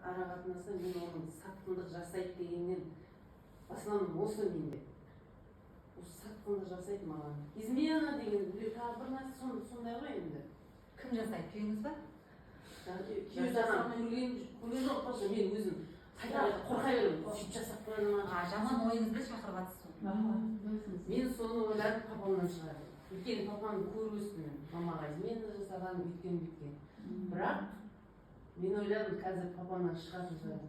ара қатынаса мен оның сатқындық жасайды дегеннен басынан осы менде осы сатқындық жасайды маған. Измена деген тағы бір нәрсе сондай ғой енді. Кім жасайды, күйеуіңіз ба? Күйеу жаңағы көрген жоқ болса мен өзім қайта қорқа беремін. Сөйтіп жасап қойды ма? Жаман ойыңызды шақырып жатсыз. Мен соны ойладым папамнан шығарды. Өйткені папамды көріп өстім мен. Мамаға измена жасаған, өйткен бүйткен. Бірақ мен ойладым қазір папамнан шығады шығар.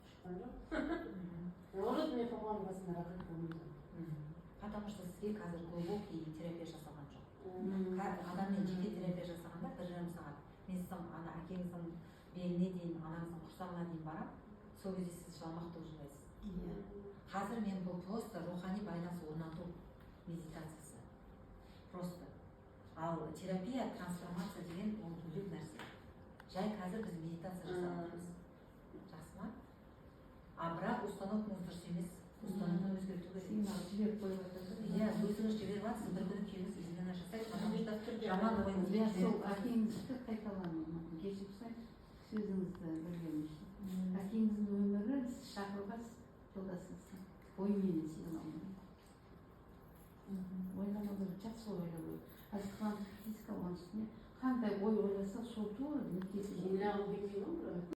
Шыққан жоқ. Может, мен папамның басында рахат болмайды. Потому что сізге қазір глубокий терапия жасалған жоқ. Адаммен жеке терапия жасағанда 1,5 сағат. Мен сіздің ана әкеңіздің беліне дейін, анаңыздың құрсағына дейін барам. Сол кезде сіз жыламақты жылайсыз. Қазір мен бұл просто рухани байланыс орнату медитациясы. Просто. Ал терапия, трансформация деген ол бөлек нәрсе. Жай қазір біз медитация жасаймыз. Жақсы ма? А бірақ установкаңыз дұрыс емес. Установканы өзгерту керек. Жіберіп қойып жатырсыз. Иә, өзіңіз жіберіп жатсыз, бір күні күйеуіңіз измена жасайды, потому что жаман ойыңызбен Иә, сол әкеңізді қайталану. Кешірсең, сөзіңізді білгенім үшін. Әкеңіздің өмірі сіз шақыруға жолдасыңыз. Оймен сыйламау. Ойламау жақсы ойлау керек. Қазір физика оның үстіне қандай ой ойласа сол тура нүктесі. Ойлағым келмейді ғой.